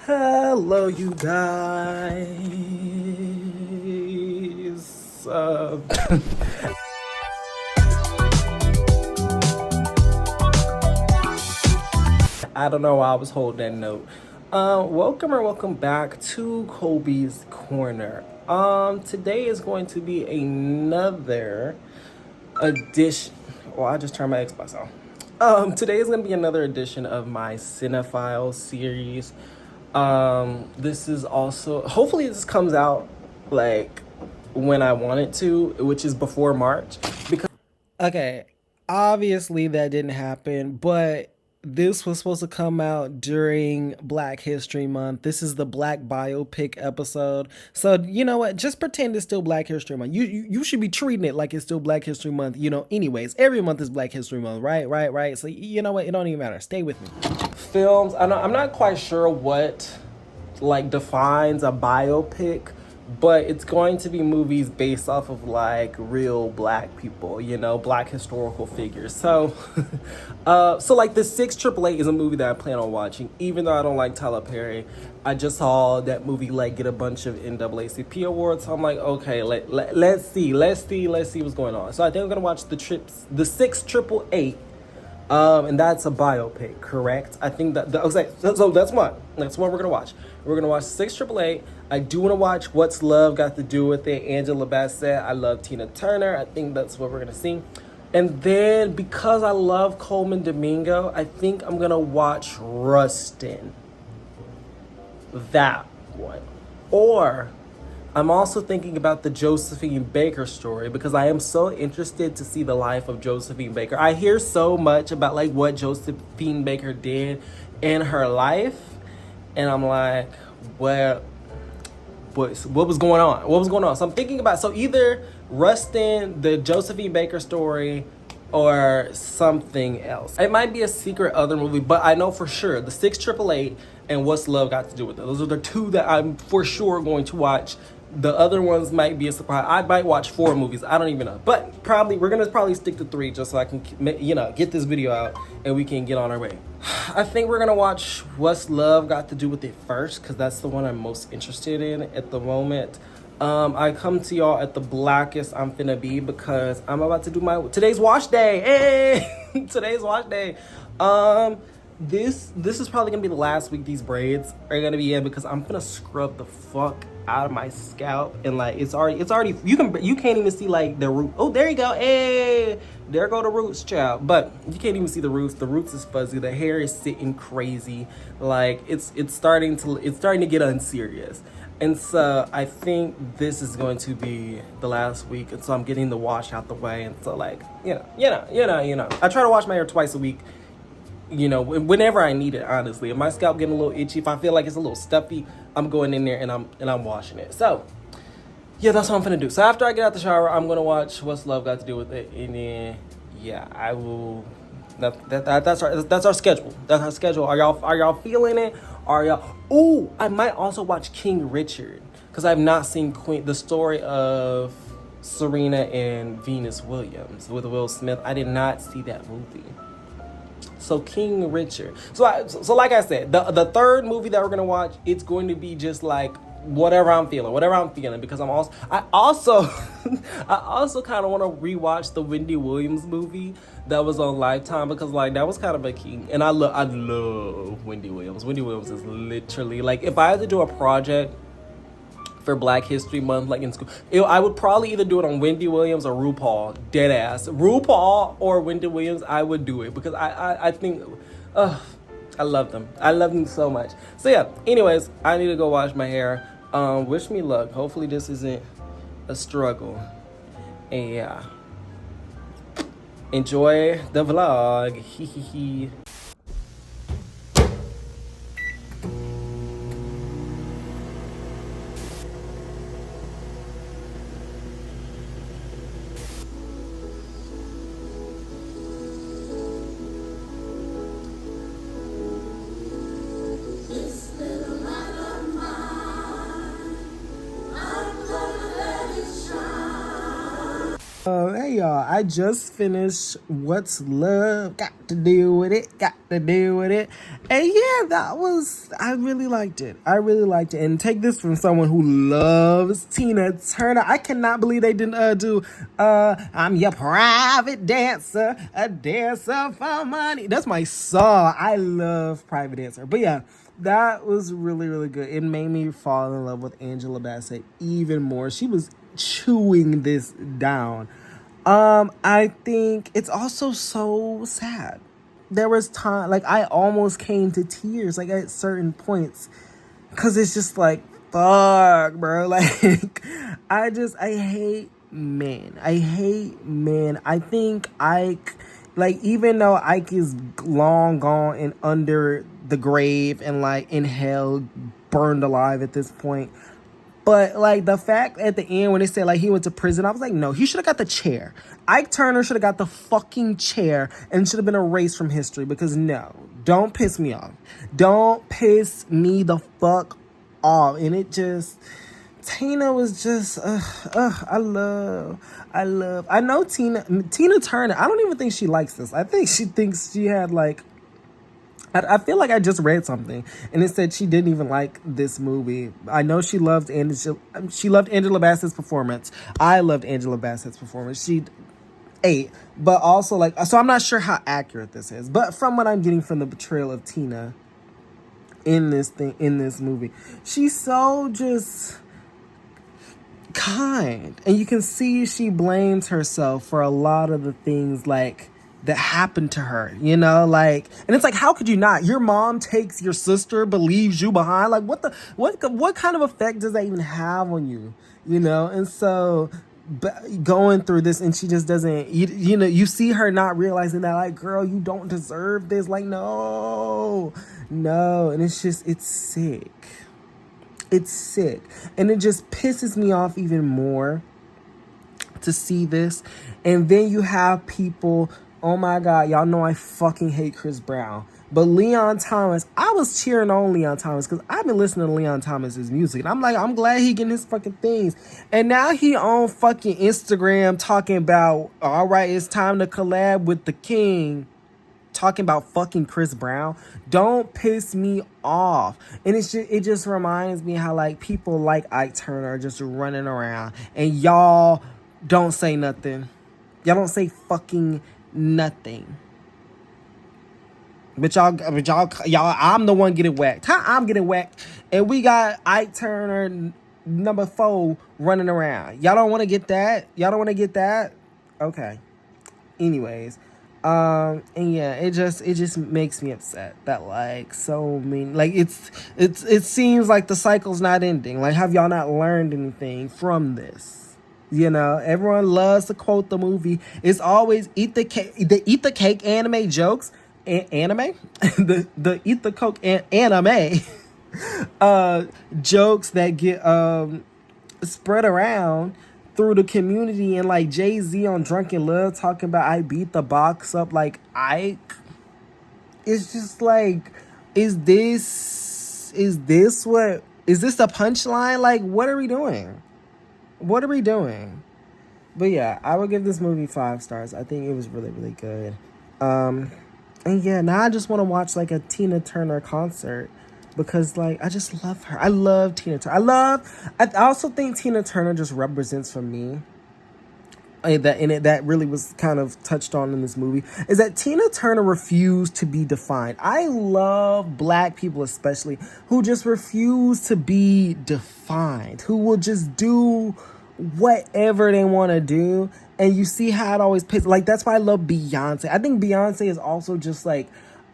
Hello, you guys. I don't know why I was holding that note. Welcome back to Colby's Corner. Today is going to be another edition. Well, I just turned my Xbox on. Today is going to be another edition of my cinephile series. This is also, hopefully this comes out like when I want it to, which is before March. Because okay, obviously that didn't happen, but this was supposed to come out during Black History Month. This is the Black biopic episode. So you know what? Just pretend it's still Black History Month. You should be treating it like it's still Black History Month. Anyways, every month is Black History Month, right. So you know what? It don't even matter. Stay with me. Films. I'm not quite sure what like defines a biopic, but it's going to be movies based off of like real Black people, Black historical figures. So so like the 688 is a movie that I plan on watching, even though I don't like Tyler Perry. I just saw that movie like get a bunch of NAACP awards, so I'm like, okay, let's see what's going on. So I think I'm gonna watch the 688. And that's a biopic, correct? I think okay, so that's what we're gonna watch. We're gonna watch 688. I do want to watch What's Love Got to Do with It, Angela Bassett. I love Tina Turner. I think that's what we're gonna see. And then because I love Coleman Domingo, I think I'm gonna watch Rustin. That one. Or I'm also thinking about the Josephine Baker story because I am so interested to see the life of Josephine Baker. I hear so much about like what Josephine Baker did in her life, and I'm like, what was going on? What was going on? So I'm thinking about either Rustin, the Josephine Baker story, or something else. It might be a secret other movie, but I know for sure the 688 and What's Love Got to Do with It. Those are the two that I'm for sure going to watch. The other ones might be a surprise. I might watch 4 movies. I don't even know. But we're gonna probably stick to 3 just so I can, get this video out and we can get on our way. I think we're gonna watch What's Love Got to Do with It first because that's the one I'm most interested in at the moment. I come to y'all at the blackest I'm finna be because I'm about to do today's wash day. Hey, today's wash day. This is probably gonna be the last week these braids are gonna be in because I'm gonna scrub the fuck out of my scalp, and like it's already you can't even see like the root. Oh, there you go. Hey, there go the roots, child. But you can't even see the roots. The roots is fuzzy. The hair is sitting crazy. Like it's starting to get unserious. And so I think this is going to be the last week, and so I'm getting the wash out the way. And so like I try to wash my hair twice a week. Whenever I need it, honestly. If my scalp getting a little itchy, if I feel like it's a little stuffy, I'm going in there and I'm washing it. So, yeah, that's what I'm gonna do. So after I get out the shower, I'm gonna watch What's Love Got to Do with It, and then I will. That's our schedule. That's our schedule. Are y'all feeling it? Are y'all? Ooh, I might also watch King Richard because I've not seen the story of Serena and Venus Williams with Will Smith. I did not see that movie. So King Richard. So like I said, the third movie that we're gonna watch, it's going to be just like whatever I'm feeling because I also kind of want to rewatch the Wendy Williams movie that was on Lifetime because like that was kind of a king, and I love Wendy Williams. Wendy Williams is literally like, if I had to do a project for Black History Month, like in school, I would probably either do it on Wendy Williams or RuPaul. Dead ass. RuPaul or Wendy Williams, I would do it because I think, I love them. I love them so much. So yeah, anyways, I need to go wash my hair. Wish me luck. Hopefully this isn't a struggle. And yeah, enjoy the vlog. Hee hee hee. Hey y'all, I just finished What's Love Got to Do with It, Got to Do with It. And yeah, I really liked it. I really liked it. And take this from someone who loves Tina Turner. I cannot believe they didn't do I'm your private dancer, a dancer for money. That's my song. I love Private Dancer. But yeah, that was really, really good. It made me fall in love with Angela Bassett even more. She was chewing this down. I think it's also so sad. There was time, like, I almost came to tears, like, at certain points. Because it's just like, fuck, bro. Like, I hate men. I hate men. I think Ike, like, even though Ike is long gone and under the grave and, like, in hell, burned alive at this point, but, like, the fact at the end when they said, like, he went to prison, I was like, no, he should have got the chair. Ike Turner should have got the fucking chair and should have been erased from history because, no, don't piss me off. Don't piss me the fuck off. And it just, Tina was just, I know Tina Turner, I don't even think she likes this. I think she thinks she had, like, I feel like I just read something and it said she didn't even like this movie. I know she loved Angela Bassett's performance. I loved Angela Bassett's performance. She ate, but also, like, so I'm not sure how accurate this is, but from what I'm getting from the portrayal of Tina in this movie, she's so just kind, and you can see she blames herself for a lot of the things, like, that happened to her, you know, like, and it's like, how could you not? Your mom takes your sister, but leaves you behind. Like, what kind of effect does that even have on you, you know? And so, going through this, and she just doesn't, you know, you see her not realizing that, like, girl, you don't deserve this. Like, no, and it's just, it's sick. It's sick, and it just pisses me off even more to see this. And then you have people, oh my God, y'all know I fucking hate Chris Brown. But Leon Thomas, I was cheering on Leon Thomas because I've been listening to Leon Thomas's music. And I'm like, I'm glad he getting his fucking things. And now he on fucking Instagram talking about, all right, it's time to collab with the king. Talking about fucking Chris Brown. Don't piss me off. And it just reminds me how, like, people like Ike Turner are just running around. And y'all don't say nothing. Y'all don't say fucking nothing. But y'all, I'm the one getting whacked. How I'm getting whacked, and we got Ike Turner number 4 running around. Y'all don't want to get that? Y'all don't want to get that? Okay. Anyways, and yeah, it just makes me upset that, like, so mean, like, it seems like the cycle's not ending. Like, have y'all not learned anything from this? You know, everyone loves to quote the movie. It's always eat the cake anime jokes. Anime? the eat the coke anime jokes that get spread around through the community. And, like, Jay-Z on Drunken Love talking about I beat the box up like Ike. It's just like, is this the punchline? Like, what are we doing? But yeah, I would give this movie 5 stars. I think it was really, really good. And yeah, now I just want to watch, like, a Tina Turner concert because, like, I just love her. I love Tina Turner. I also think Tina Turner just represents for me, that really was kind of touched on in this movie, is that Tina Turner refused to be defined. I love Black people especially who just refuse to be defined, who will just do whatever they want to do. And you see how it always pisses. Like, that's why I love Beyonce. I think Beyonce is also just, like,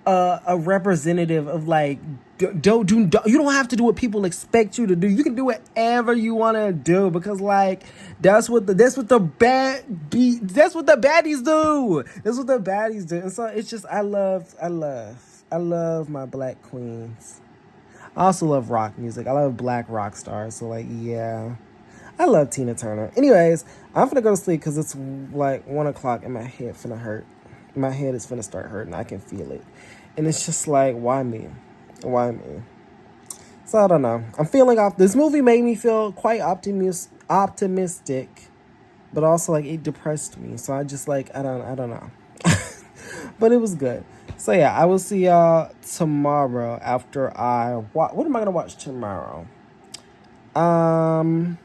a representative of, like, you don't have to do what people expect you to do. You can do whatever you want to do because, like, that's what the baddies do. That's what the baddies do. And so it's just, I love my Black queens. I also love rock music. I love Black rock stars. So, like, yeah, I love Tina Turner. Anyways, I'm finna go to sleep because it's like 1 o'clock and my head finna hurt. My head is finna start hurting. I can feel it. And it's just like, why me? Why me? So I don't know. I'm feeling off. This movie made me feel quite optimistic. but also like it depressed me. So I just like I don't know. But it was good. So yeah, I will see y'all tomorrow after I watch. What am I gonna watch tomorrow? I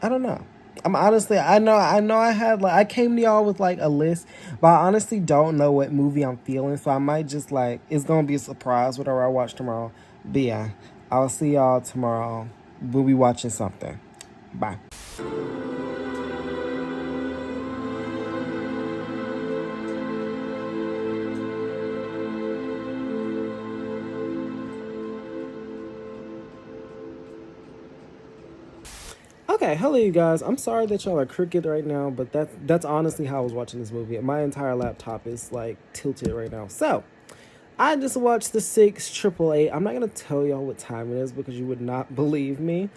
don't know. I'm honestly, I know I had like I came to y'all with like a list, but I honestly don't know what movie I'm feeling. So I might just like it's gonna be a surprise whatever I watch tomorrow. But yeah, I'll see y'all tomorrow. We'll be watching something. Bye. Okay, hello you guys. I'm sorry that y'all are crooked right now, but that's honestly how I was watching this movie. My entire laptop is like tilted right now. So I just watched the 6 888. I'm not gonna tell y'all what time it is because you would not believe me.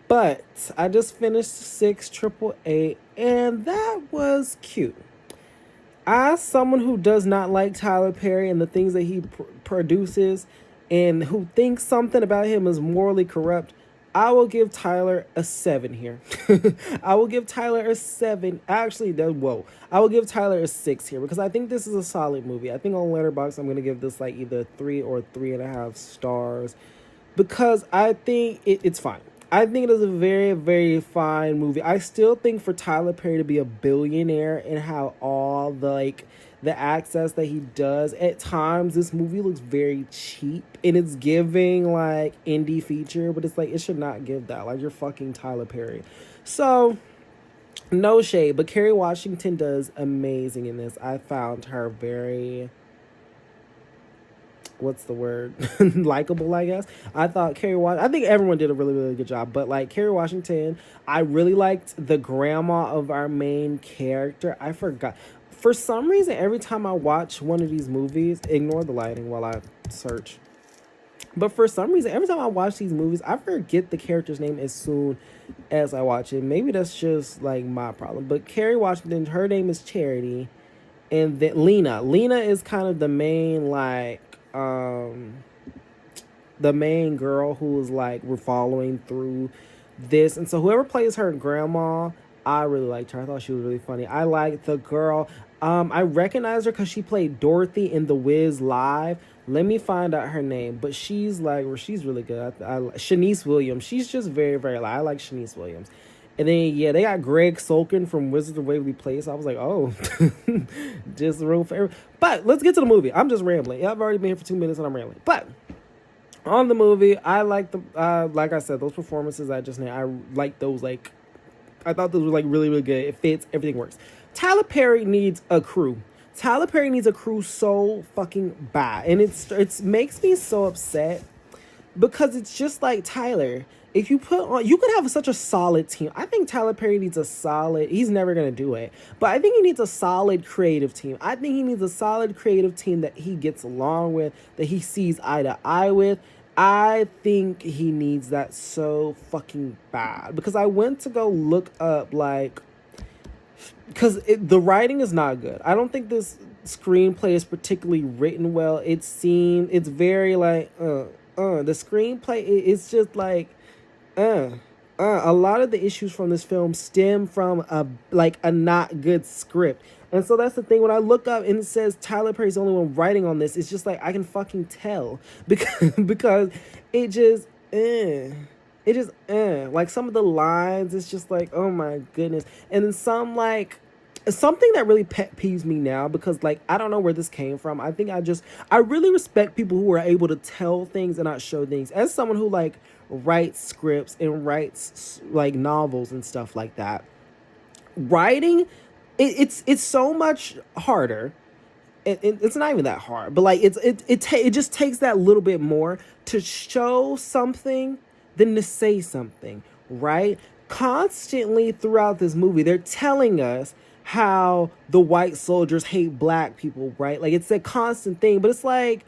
But I just finished 6 888 and that was cute. As someone who does not like Tyler Perry and the things that he produces and who thinks something about him is morally corrupt, I will give Tyler a 7 here. I will give Tyler a 7. Actually, whoa. I will give Tyler a 6 here because I think this is a solid movie. I think on Letterboxd I'm going to give this like either 3 or 3.5 stars because I think it's fine. I think it is a very, very fine movie. I still think for Tyler Perry to be a billionaire and how all the like the access that he does at times, this movie looks very cheap and it's giving like indie feature, but it's like it should not give that. Like you're fucking Tyler Perry. So no shade, but Kerry Washington does amazing in this. I found her very what's the word likable, I guess. I thought I think everyone did a really, really good job, but like Kerry Washington, I really liked the grandma of our main character. I forgot for some reason every time I watch one of these movies, ignore the lighting while I search, but for some reason every time I watch these movies I forget the character's name as soon as I watch it. Maybe that's just like my problem, but Kerry Washington, her name is Charity, and then Lena is kind of the main like the main girl who is like we're following through this. And so whoever plays her grandma, I really liked her. I thought she was really funny. I liked the girl. I recognized her because she played Dorothy in The Wiz Live. Let me find out her name, but she's really good. Shanice Williams. She's just very, very I like Shanice Williams. And then yeah, they got Greg Sulkin from Wizards of Waverly Place. I was like, oh, just room for everyone. But let's get to the movie. I'm just rambling. I've already been here for 2 minutes and I'm rambling. But on the movie, I like the like I said, those performances I just named. I like those. Like I thought those were like really, really good. It fits. Everything works. Tyler Perry needs a crew. Tyler Perry needs a crew so fucking bad, and it makes me so upset because it's just like Tyler. If you put on, you could have such a solid team. I think Tyler Perry needs a solid. He's never gonna do it, but I think he needs a solid creative team. I think he needs a solid creative team that he gets along with, that he sees eye to eye with. I think he needs that so fucking bad because I went to go look up like because the writing is not good. I don't think this screenplay is particularly written well. It's very like the screenplay it's just like a lot of the issues from this film stem from a not good script. And so that's the thing. When I look up and it says Tyler Perry's the only one writing on this, it's just like I can fucking tell because it just like some of the lines, it's just like, oh my goodness. And then some like something that really pet peeves me now because like I don't know where this came from. I really respect people who are able to tell things and not show things. As someone who like writes scripts and writes like novels and stuff like that, writing it's so much harder. It's not even that hard, but like it just takes that little bit more to show something than to say something, right? Constantly throughout this movie, they're telling us how the white soldiers hate black people, right? Like it's a constant thing, but it's like,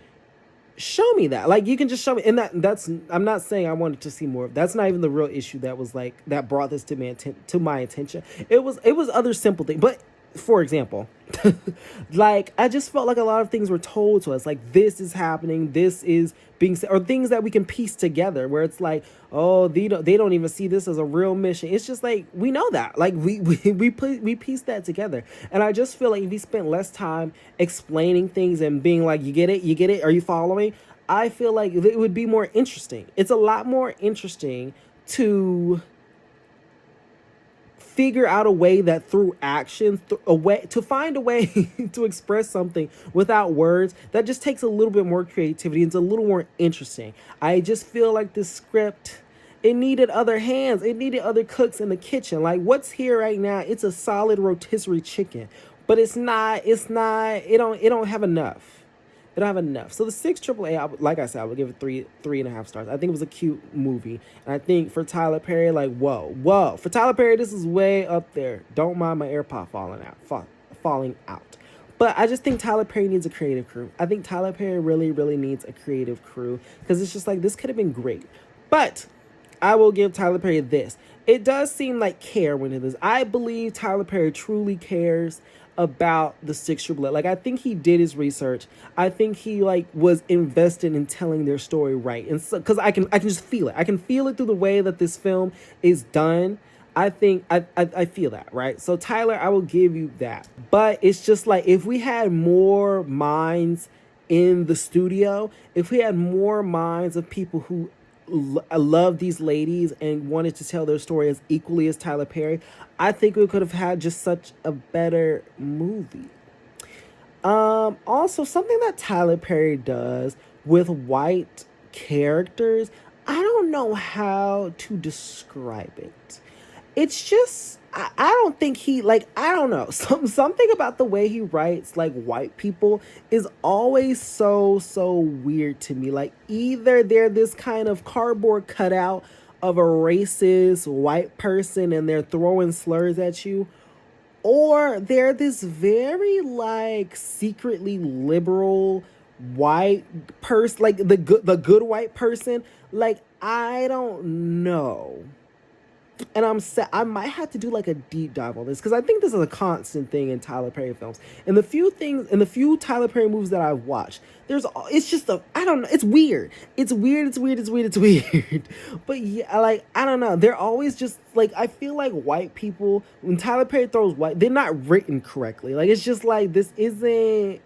show me that. Like you can just show me, and that's I'm not saying I wanted to see more of. That's not even the real issue that was like that brought this to my attention. It was other simple things, but for example, like I just felt like a lot of things were told to us, like this is happening, this is being said, or things that we can piece together. Where it's like, oh, they don't even see this as a real mission. It's just like we know that, like we piece that together, and I just feel like if we spent less time explaining things and being like, you get it, are you following? I feel like it would be more interesting. It's a lot more interesting to figure out a way that through actions, a way to find a way to express something without words, that just takes a little bit more creativity. It's a little more interesting. I just feel like this script, it needed other hands, it needed other cooks in the kitchen. Like what's here right now, it's a solid rotisserie chicken, but it don't have enough. They don't have enough. So the six AAA, like I said, I would give it 3.5 stars. I think it was a cute movie, and I think for Tyler Perry, like whoa, for Tyler Perry, this is way up there. Don't mind my AirPod falling out. But I just think Tyler Perry needs a creative crew. I think Tyler Perry really, really needs a creative crew, because it's just like this could have been great. But I will give Tyler Perry this. It does seem like care went into this. I believe Tyler Perry truly cares about the six AAA. Like I think he did his research. I think he like was invested in telling their story right. And so because I can just feel it. I can feel it through the way that this film is done. I think I feel that, right? So Tyler, I will give you that. But it's just like if we had more minds in the studio, if we had more minds of people who love these ladies and wanted to tell their story as equally as Tyler Perry, I think we could have had just such a better movie. Also, something that Tyler Perry does with white characters, I don't know how to describe it. It's just I don't think he like I don't know something about the way he writes like white people is always so weird to me. Like either they're this kind of cardboard cutout of a racist white person and they're throwing slurs at you, or they're this very like secretly liberal white person, like the good white person. Like I don't know. And I might have to do like a deep dive on this, because I think this is a constant thing in Tyler Perry films. And the few Tyler Perry movies that I've watched, it's just I don't know, it's weird. It's weird. But yeah, like I don't know. They're always just like, I feel like white people, when Tyler Perry throws white, they're not written correctly. Like it's just like this isn't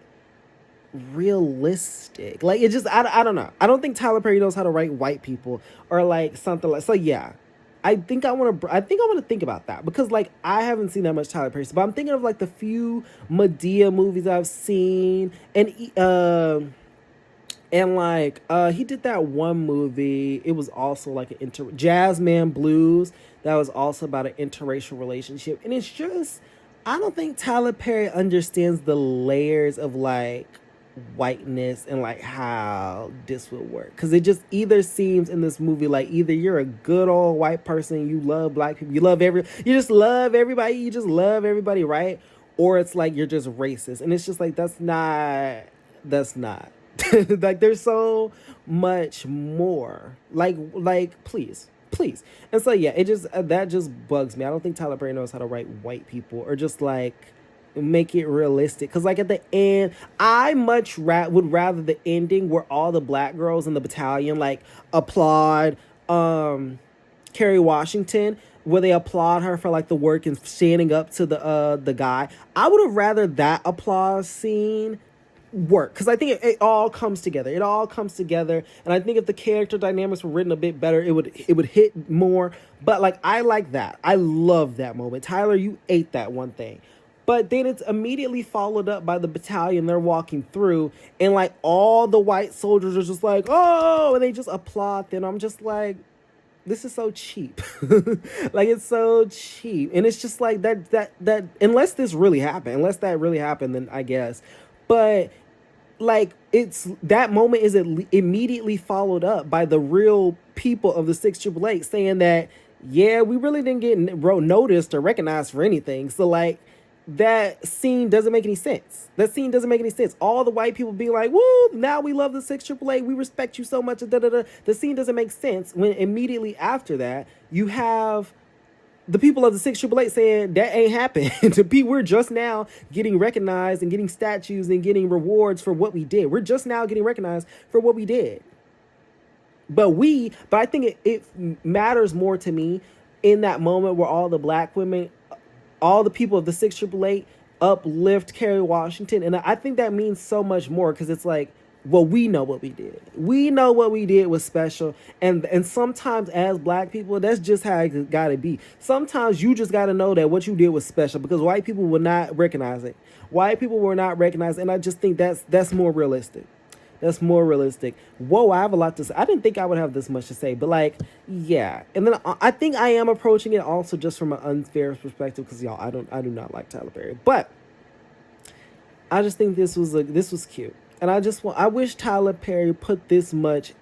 realistic. Like it just I don't know. I don't think Tyler Perry knows how to write white people or like something like so. Yeah, I think I want to think about that, because like I haven't seen that much Tyler Perry, but I'm thinking of like the few Medea movies I've seen, and like he did that one movie. It was also like an Jazzman Blues, that was also about an interracial relationship, and it's just I don't think Tyler Perry understands the layers of like whiteness and like how this would work, because it just either seems in this movie like either you're a good old white person, you love black people, you just love everybody, right? Or it's like you're just racist, and it's just like that's not like there's so much more, like please. And so yeah, it just that just bugs me. I don't think Tyler Perry knows how to write white people or just like make it realistic, because like at the end I would rather the ending where all the black girls in the battalion like applaud Kerry Washington, where they applaud her for like the work and standing up to the guy. I would have rather that applause scene work, because I think it all comes together. And I think if the character dynamics were written a bit better, it would hit more. But like I like that, I love that moment. Tyler, you ate that one thing. But then it's immediately followed up by the battalion they're walking through, and like all the white soldiers are just like, oh, and they just applaud them. I'm just like, this is so cheap. Like it's so cheap. And it's just like that unless that really happened, then I guess. But like it's that moment is immediately followed up by the real people of the 6 AAA saying that, yeah, we really didn't get noticed or recognized for anything. So like that scene doesn't make any sense. All the white people being like, woo, now we love the 6 AAA, we respect you so much, da, da, da. The scene doesn't make sense when immediately after that you have the people of the 688 saying that ain't happened. We're just now getting recognized and getting statues and getting rewards for what we did. We're just now getting recognized for what we did. But I think it matters more to me in that moment where all the black women, all the people of the 688 uplift Kerry Washington. And I think that means so much more because it's like, well, we know what we did. We know what we did was special. And sometimes as black people, that's just how it gotta be. Sometimes you just gotta know that what you did was special because white people will not recognize it. White people will not recognize it. And I just think that's more realistic. That's more realistic. Whoa, I have a lot to say. I didn't think I would have this much to say, but like, yeah. And then I think I am approaching it also just from an unfair perspective because y'all, I do not like Tyler Perry, but I just think this was cute, and I wish Tyler Perry put this much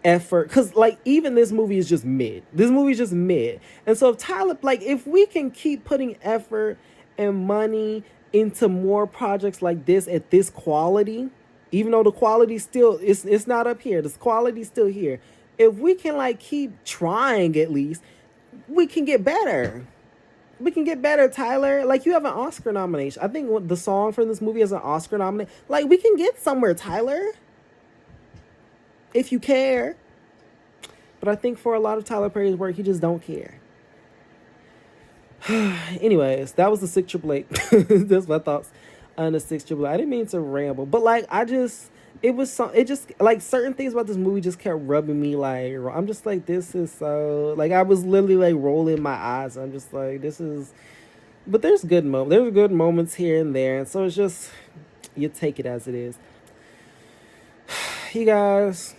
effort because like even this movie is just mid. This movie is just mid, and so if Tyler if we can keep putting effort and money into more projects like this at this quality. Even though the quality still it's not up here, the quality's still here. If we can like keep trying at least, we can get better. We can get better, Tyler. Like you have an Oscar nomination. I think the song from this movie has an Oscar nomination. Like we can get somewhere, Tyler. If you care. But I think for a lot of Tyler Perry's work, he just don't care. Anyways, that was the 688. That's my thoughts on the 688. I didn't mean to ramble, but like it just like certain things about this movie just kept rubbing me like I'm just like this is so like I was literally like rolling my eyes. I'm just like this is, but there's good moments here and there, and so it's just you take it as it is. You guys,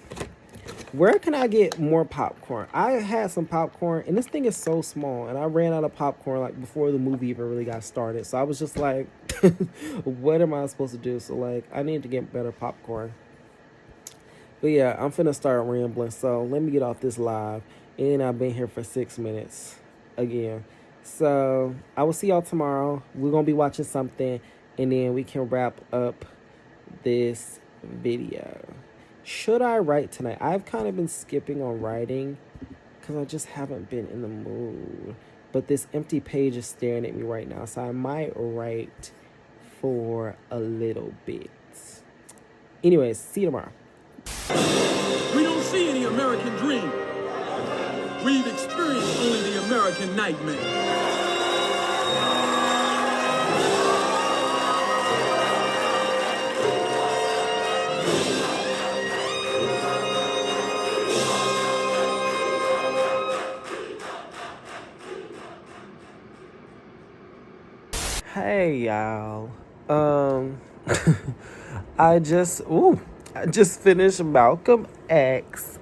where can I get more popcorn? I had some popcorn, and this thing is so small, and I ran out of popcorn like before the movie even really got started. So I was just like, what am I supposed to do? So like, I need to get better popcorn. But yeah, I'm finna start rambling. So let me get off this live, and I've been here for 6 minutes again. So I will see y'all tomorrow. We're gonna be watching something, and then we can wrap up this video. Should I write tonight? I've kind of been skipping on writing because I just haven't been in the mood. But this empty page is staring at me right now, so I might write for a little bit. Anyways, see you tomorrow. We don't see any American dream. We've experienced only the American nightmare. Hey y'all. I just finished Malcolm X,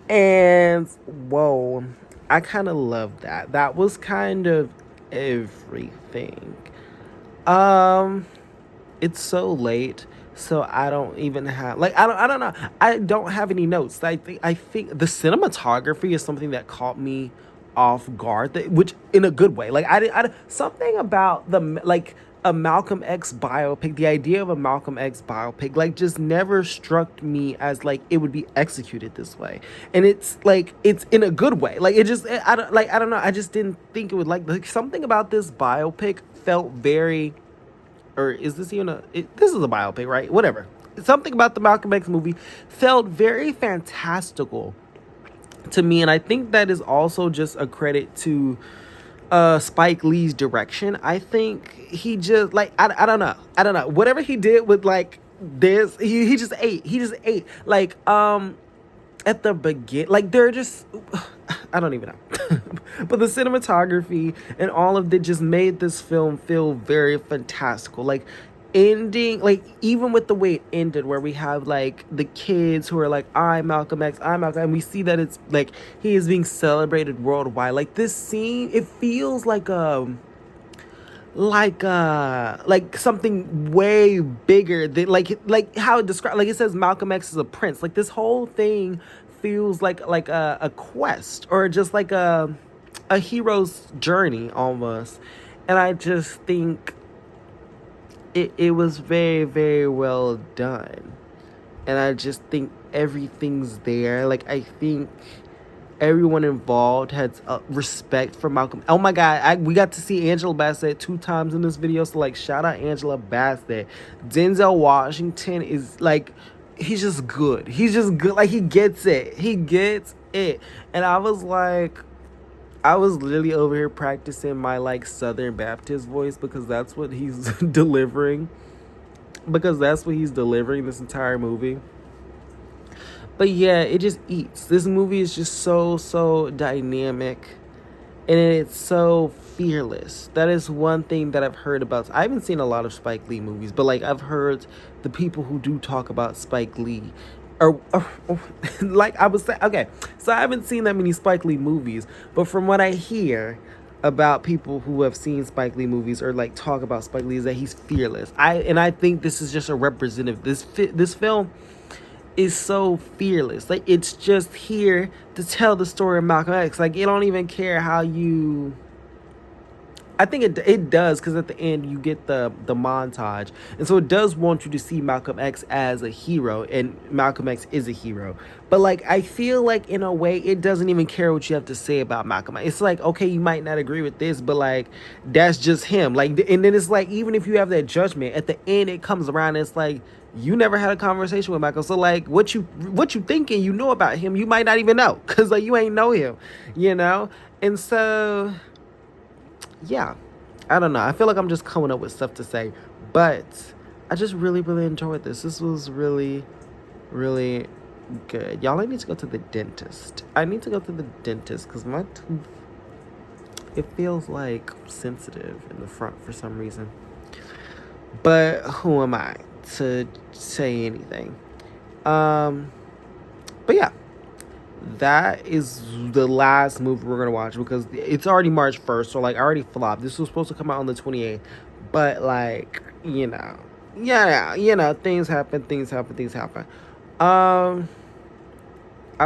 and whoa, I kind of loved that. That was kind of everything. It's so late, so I don't even have I don't know. I don't have any notes. I think the cinematography is something that caught me off guard, which in a good way. Like I something about a Malcolm X biopic, the idea of a Malcolm X biopic, like just never struck me as like it would be executed this way. And it's in a good way. Like it just, I don't know. I just didn't think it would like something about this biopic felt very, or is this even this is a biopic, right? Whatever. Something about the Malcolm X movie felt very fantastical to me, and I think that is also just a credit to Spike Lee's direction. I think he just I don't know whatever he did with like this, he just ate like at the begin, like they're just I don't even know. But the cinematography and all of that just made this film feel very fantastical. Like ending, like even with the way it ended, where we have like the kids who are like, I'm Malcolm X, and we see that it's like he is being celebrated worldwide. Like this scene, it feels like something way bigger than like how it describes, like it says Malcolm X is a prince. Like this whole thing feels like a quest, or just like a hero's journey almost. And I just think it was very, very well done. And I just think everything's there. Like I think everyone involved had respect for Malcolm. Oh my God, we got to see Angela Bassett 2 times in this video. So like, shout out Angela Bassett. Denzel Washington is like, he's just good. He's just good. Like, he gets it. He gets it. And I was literally over here practicing my like Southern Baptist voice because that's what he's delivering. Because that's what he's delivering this entire movie. But yeah, it just eats. This movie is just so dynamic. And it's so fearless. That is one thing that I've heard about. I haven't seen a lot of Spike Lee movies, but like I've heard the people who do talk about Spike Lee or like I was saying, okay, so I haven't seen that many Spike Lee movies, but from what I hear about people who have seen Spike Lee movies or like talk about Spike Lee is that he's fearless. I think this is just a representative. This film is so fearless. Like, it's just here to tell the story of Malcolm X. Like, it don't even care how you... I think it does, because at the end you get the montage, and so it does want you to see Malcolm X as a hero, and Malcolm X is a hero. But like, I feel like in a way it doesn't even care what you have to say about Malcolm X. It's like, okay, you might not agree with this, but like, that's just him. Like, and then it's like, even if you have that judgment, at the end it comes around and it's like, you never had a conversation with Malcolm, so like, what you thinking you know about him, you might not even know, because like, you ain't know him, you know. And so yeah, I don't know. I feel like I'm just coming up with stuff to say, but I just really enjoyed this. This was really good. Y'all, I need to go to the dentist. Because my tooth, it feels like sensitive in the front for some reason. But who am I to say anything? But yeah. That is the last movie we're gonna watch because it's already March 1st, so like I already flopped. This was supposed to come out on the 28th, but like, things happen. I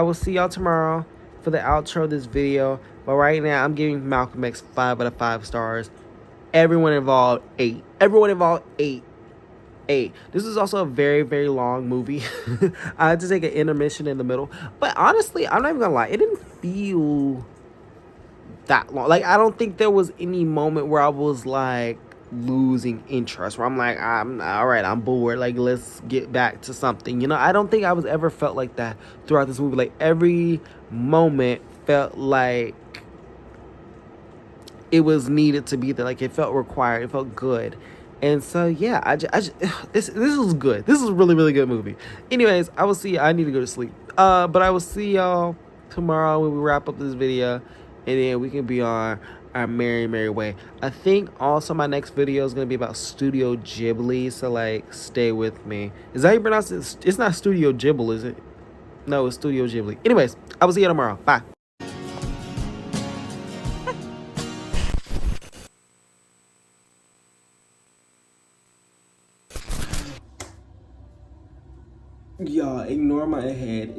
will see y'all tomorrow for the outro of this video, but right now I'm giving Malcolm X 5 out of 5 stars. Everyone involved 8. 8. This is also a very long movie. I had to take an intermission in the middle, but honestly, I'm not even gonna lie, it didn't feel that long. Like, I don't think there was any moment where I was like losing interest, where I'm like, I'm all right, I'm bored, like, let's get back to something, you know. I don't think I was ever felt like that throughout this movie. Like, every moment felt like it was needed to be there. Like, it felt required, it felt good. And so, yeah, this is good. This is a really good movie. Anyways, I will see. I need to go to sleep. But I will see y'all tomorrow when we wrap up this video. And then we can be on our merry way. I think also my next video is going to be about Studio Ghibli. So, like, stay with me. Is that how you pronounce it? It's not Studio Ghibli, is it? No, it's Studio Ghibli. Anyways, I will see you tomorrow. Bye. Y'all, ignore my head.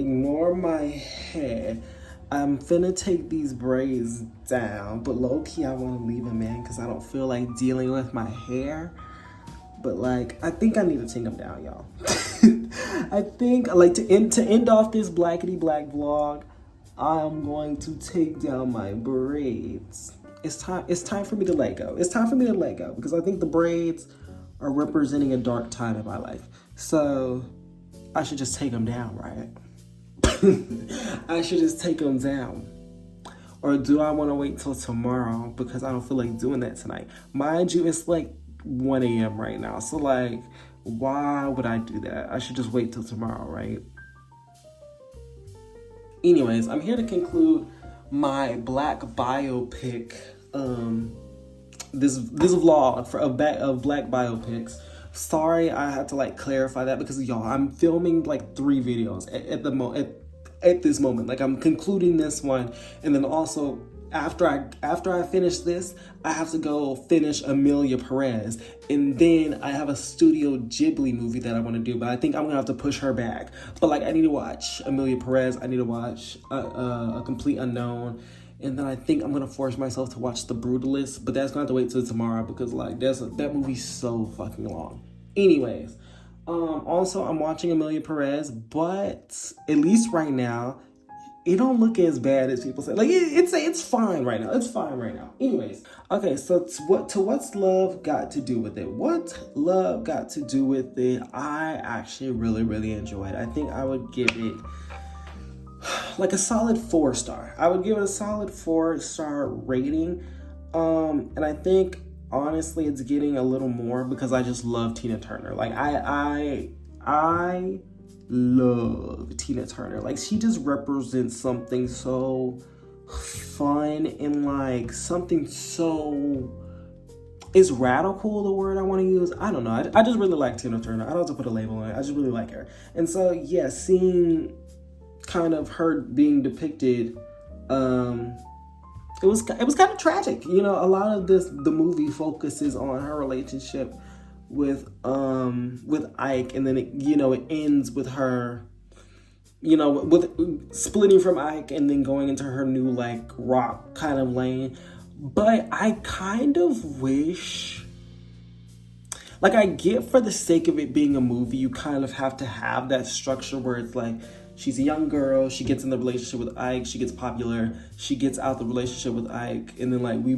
I'm finna take these braids down, but low-key I want to leave them in because I don't feel like dealing with my hair. But like, I think I need to take them down, y'all. I think, like, to end off this blackity black vlog, I'm going to take down my braids. It's time for me to let go. It's time for me to let go because I think the braids are representing a dark time in my life. So I should just take them down, right? I should just take them down. Or do I want to wait till tomorrow because I don't feel like doing that tonight? Mind you, it's like 1 a.m. right now. So like, why would I do that? I should just wait till tomorrow, right? Anyways, I'm here to conclude my black biopic, this vlog of black biopics. Sorry, I had to like clarify that because y'all, I'm filming like 3 videos at this moment. Like, I'm concluding this one, and then also after I finish this, I have to go finish Amelia Perez, and then I have a Studio Ghibli movie that I want to do, but I think I'm gonna have to push her back. But like, I need to watch Amelia Perez. I need to watch a Complete Unknown. And then I think I'm gonna force myself to watch The Brutalist, but that's gonna have to wait till tomorrow because like that movie's so fucking long. Anyways, also I'm watching Amelia Perez, but at least right now, it don't look as bad as people say. Like it's fine right now. It's fine right now. Anyways, okay. So what's love got to do with it? What love got to do with it? I actually really enjoyed. I think I would give it like a solid 4-star. I would give it a solid 4-star rating. And I think honestly it's getting a little more because I just love Tina Turner. Like I love Tina Turner. Like she just represents something so fun and like something so, is radical the word I want to use? I don't know. I just really like Tina Turner. I don't have to put a label on it. I just really like her. And so yeah, seeing kind of her being depicted, it was kind of tragic. You know, a lot of the movie focuses on her relationship with Ike, and then it ends with her, with splitting from Ike and then going into her new like rock kind of lane. But I kind of wish, like, I get for the sake of it being a movie, you kind of have to have that structure where it's like, she's a young girl, she gets in the relationship with Ike, she gets popular, she gets out the relationship with Ike, and then like we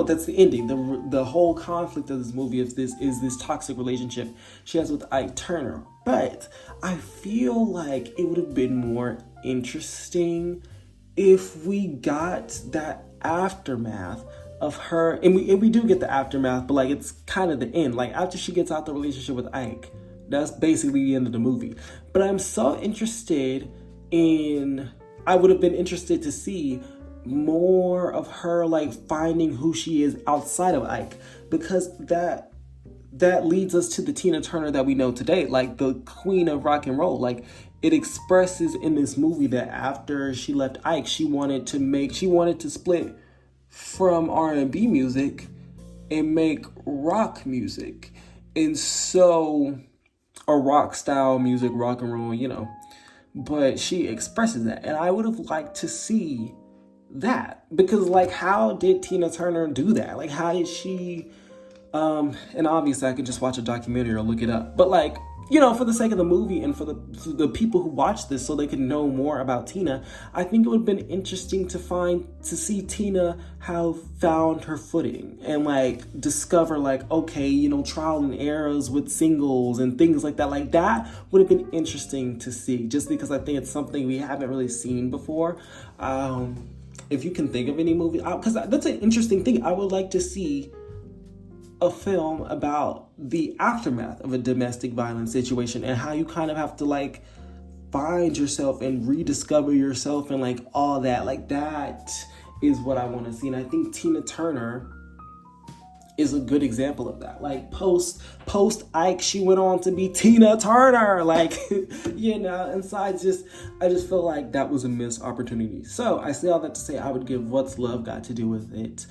that's the ending. The whole conflict of this movie is this toxic relationship she has with Ike Turner. But I feel like it would have been more interesting if we got that aftermath of her, and we do get the aftermath, but like it's kind of the end. Like after she gets out the relationship with Ike, that's basically the end of the movie. But I'm so interested I would have been interested to see more of her like finding who she is outside of Ike, because that leads us to the Tina Turner that we know today, like the queen of rock and roll. Like it expresses in this movie that after she left Ike, she wanted to split from R&B music and make rock music. And so, or rock style music, rock and roll, but she expresses that. And I would have liked to see that, because like, how did Tina Turner do that? Like, how did she, and obviously I could just watch a documentary or look it up, but like, for the sake of the movie and for the people who watch this so they can know more about Tina, I think it would have been interesting to see Tina have found her footing and like discover like, okay, trial and errors with singles and things like that. Like that would have been interesting to see, just because I think it's something we haven't really seen before. If you can think of any movie, because that's an interesting thing. I would like to see a film about the aftermath of a domestic violence situation and how you kind of have to like find yourself and rediscover yourself and like all that. Like that is what I want to see. And I think Tina Turner is a good example of that. Like post Ike, she went on to be Tina Turner, like, and so I just feel like that was a missed opportunity. So I say all that to say I would give What's Love Got to Do With It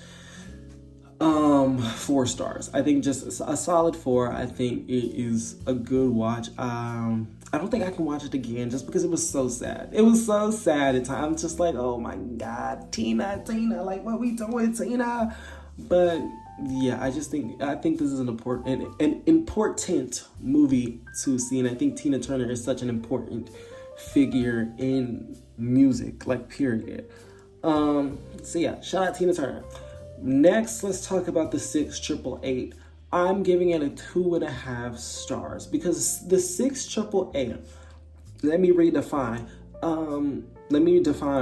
4 stars. I think just a solid 4. I think it is a good watch. I don't think I can watch it again just because it was so sad. It was so sad at times. I'm just like, oh my God, Tina, like what we doing, Tina? But yeah, I think this is an important movie to see, and I think Tina Turner is such an important figure in music, like period. So yeah, shout out Tina Turner. Next, let's talk about the 688. I'm giving it a 2.5 stars because the 688, let me redefine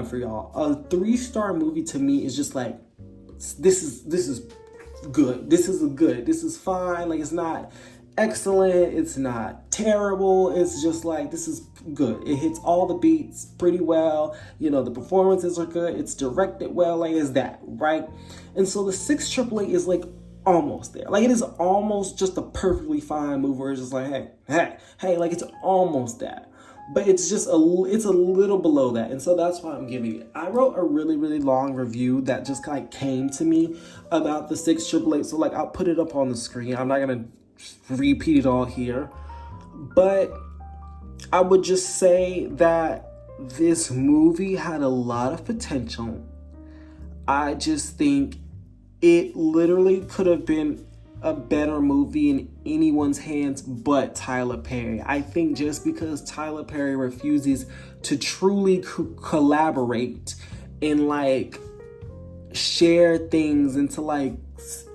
for y'all. A 3-star movie to me is just like, this is good. This is good. This is fine. Like, it's not excellent. It's not terrible. It's just like, this is good. It hits all the beats pretty well. The performances are good. It's directed well. Like, it's that, right? And so the 688 is like almost there. Like, it is almost just a perfectly fine movie where it's just like, hey, like it's almost that. But it's just it's a little below that. And so that's why I'm giving it. I wrote a really, really long review that just kind of came to me about the 688. So like, I'll put it up on the screen. I'm not going to repeat it all here. But I would just say that this movie had a lot of potential. I just think it literally could have been a better movie in anyone's hands but Tyler Perry. I think just because Tyler Perry refuses to truly collaborate and like share things and to like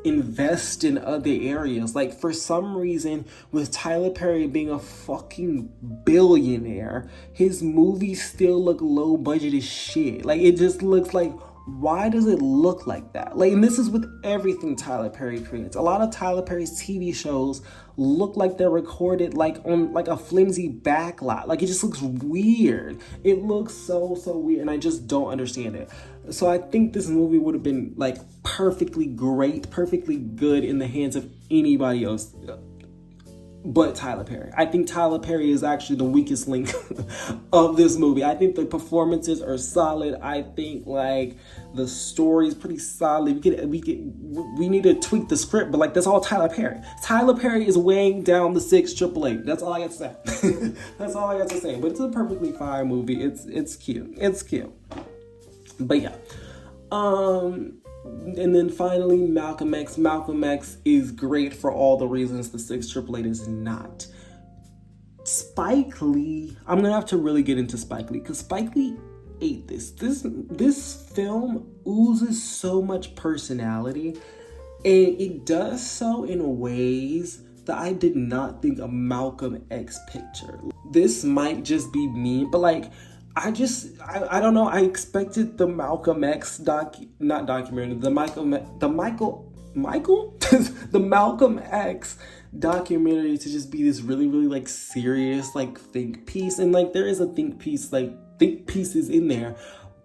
invest in other areas. Like for some reason, with Tyler Perry being a fucking billionaire, his movies still look low budget as shit. Like it just looks like, why does it look like that? Like, and this is with everything Tyler Perry creates. A lot of Tyler Perry's TV shows look like they're recorded like on like a flimsy backlot. Like it just looks weird. It looks so weird, and I just don't understand it. So I think this movie would have been like perfectly great, perfectly good in the hands of anybody else but Tyler Perry. I think Tyler Perry is actually the weakest link of this movie. I think the performances are solid. I think like the story is pretty solid. We need to tweak the script, but like that's all Tyler Perry. Tyler Perry is weighing down the 6 AAA. That's all I got to say. That's all I got to say. But it's a perfectly fine movie. It's cute. It's cute. But yeah. And then finally, Malcolm X. Malcolm X is great for all the reasons the 6 AAA is not. Spike Lee, I'm gonna have to really get into Spike Lee because Spike Lee ate this. This film oozes so much personality, and it does so in ways that I did not think a Malcolm X picture. This might just be me, but like, I don't know. I expected the Malcolm X documentary, the Malcolm X documentary to just be this really like serious like think piece, and like there is a think pieces in there,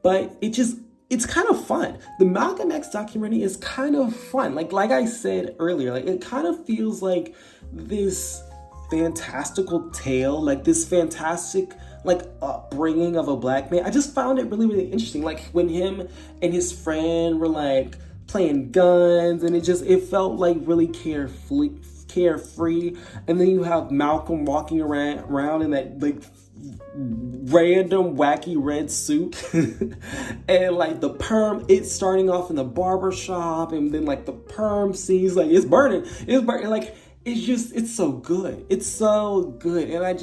but it's kind of fun. The Malcolm X documentary is kind of fun. Like I said earlier, like it kind of feels like this fantastical tale, like this fantastic like upbringing of a black man. I just found it really interesting. Like when him and his friend were like playing guns, and it felt like really carefree. And then you have Malcolm walking around in that like random wacky red suit and like the perm, it's starting off in the barber shop, and then like the perm scenes, like it's burning like it's so good. It's so good. And I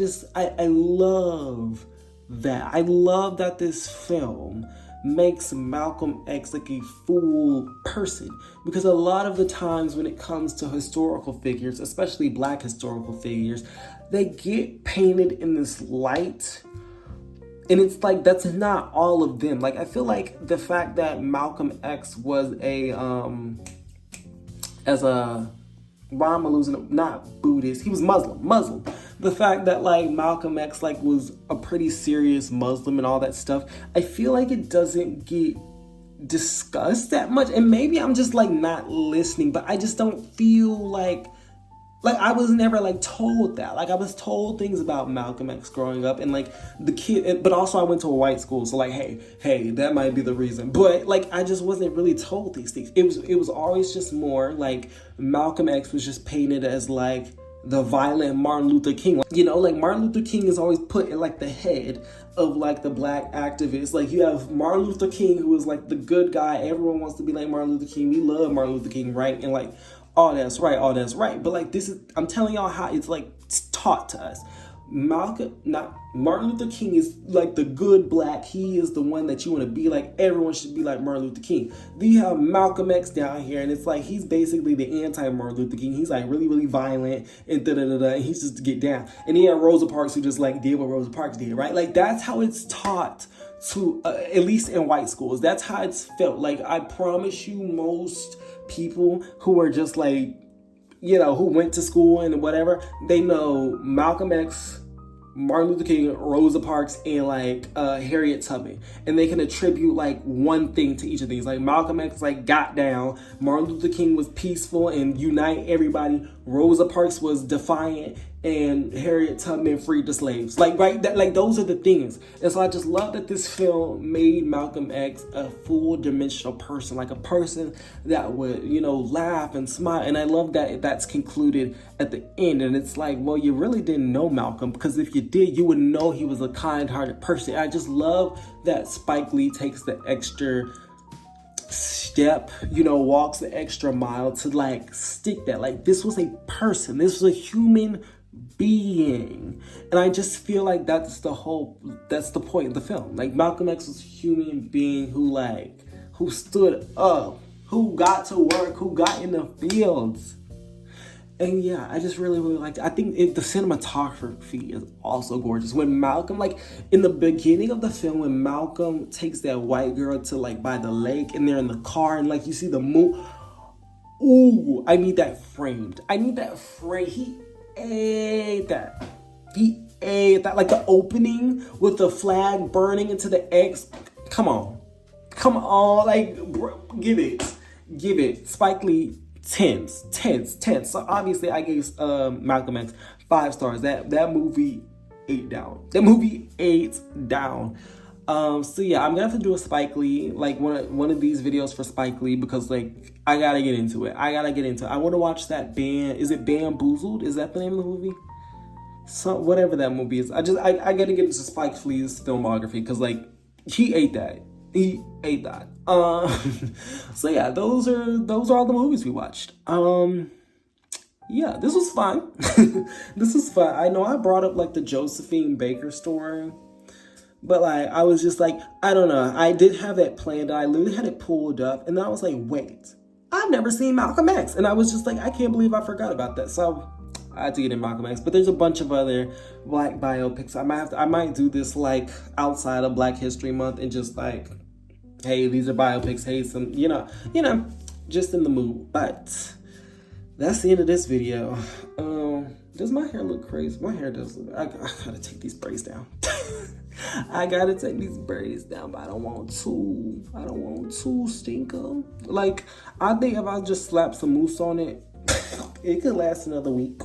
love that. I love that this film makes Malcolm X like a full person. Because a lot of the times when it comes to historical figures, especially black historical figures, they get painted in this light. And it's like, that's not all of them. Like, I feel like the fact that Malcolm X was why am I losing it? Not Buddhist. He was Muslim. The fact that like Malcolm X like was a pretty serious Muslim and all that stuff, I feel like it doesn't get discussed that much. And maybe I'm just like not listening, but I just don't feel like I was never like told that. Like I was told things about Malcolm X growing up, and like the kid, but also I went to a white school, so like hey, that might be the reason. But like I just wasn't really told these things. It was always just more like Malcolm X was just painted as like the violent Martin Luther King. You know, like Martin Luther King is always put in like the head of like the black activists. Like you have Martin Luther King, who is like the good guy. Everyone wants to be like Martin Luther King. We love Martin Luther King, right? And like, oh, that's right. But like I'm telling y'all how it's like taught to us. Martin Luther King is like the good black. He is the one that you want to be like. Everyone should be like Martin Luther King. Then you have Malcolm X down here, and it's like he's basically the anti-Martin Luther King. He's like really violent and and he's just to get down. And then you have Rosa Parks, who just like did what Rosa Parks did, right? Like that's how it's taught to at least in white schools. That's how it's felt. Like I promise you, most people who are just like, you know, who went to school and whatever, they know Malcolm X, Martin Luther King, Rosa Parks, and like Harriet Tubman, and they can attribute like one thing to each of these. Like Malcolm X like got down, Martin Luther King was peaceful and unite everybody, Rosa Parks was defiant, and Harriet Tubman freed the slaves. Like right, like those are the things. And so I just love that this film made Malcolm X a full dimensional person, like a person that would, you know, laugh and smile. And I love that that's concluded at the end. And it's like, well, you really didn't know Malcolm, because if you did, you would know he was a kind-hearted person. I just love that Spike Lee takes the extra step, you know, walks the extra mile to like stick that. Like this was a person, this was a human being. And I just feel like that's the point of the film. Like Malcolm X was a human being who stood up, who got to work, who got in the fields. And yeah, I just really liked it. I think the cinematography is also gorgeous. When Malcolm, like in the beginning of the film, when Malcolm takes that white girl to like by the lake and they're in the car and like you see the moon. Ooh, I need that framed. He ate that. He ate that. Like the opening with the flag burning into the X. Come on. Like, bro, give it. Dollars Lee. 10s. So obviously I gave Malcolm X 5 stars. That movie ate down. So yeah, I'm gonna have to do a Spike Lee, like one of these videos for Spike Lee, because like I gotta get into it. I want to watch that Is it Bamboozled? Is that the name of the movie? So whatever that movie is. I gotta get into Spike Lee's filmography, because like he ate that. So yeah, those are all the movies we watched. Yeah, this was fun. I know I brought up like the Josephine Baker story, but like I was just like, I don't know. I did have that planned. I literally had it pulled up, and then I was like, wait, I've never seen Malcolm X, and I was just like, I can't believe I forgot about that. So I had to get in Malcolm X, but there's a bunch of other Black biopics. I might do this like outside of Black History Month and just like, hey, these are biopics. Hey, some, you know, just in the mood. But that's the end of this video. Does my hair look crazy? My hair does look. I gotta take these braids down. But I don't want to stinker. Like, I think if I just slap some mousse on it, it could last another week.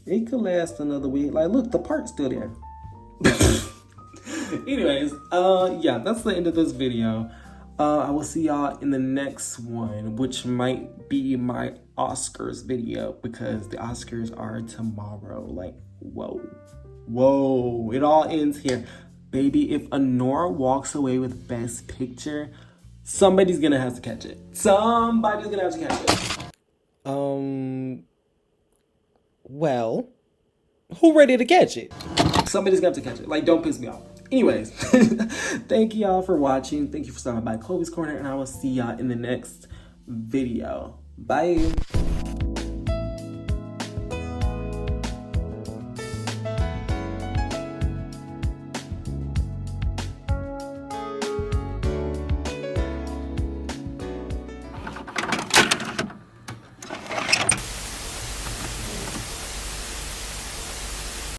Like, look, the part's still there. Anyways, yeah, that's the end of this video. I will see y'all in the next one, which might be my Oscars video, because the Oscars are tomorrow. Like, whoa, it all ends here. Baby, if Honora walks away with Best Picture, somebody's gonna have to catch it. Well, who ready to catch it? Somebody's gonna have to catch it. Like, don't piss me off. Anyways, thank you all for watching. Thank you for stopping by Colby's Corner, and I will see y'all in the next video. Bye.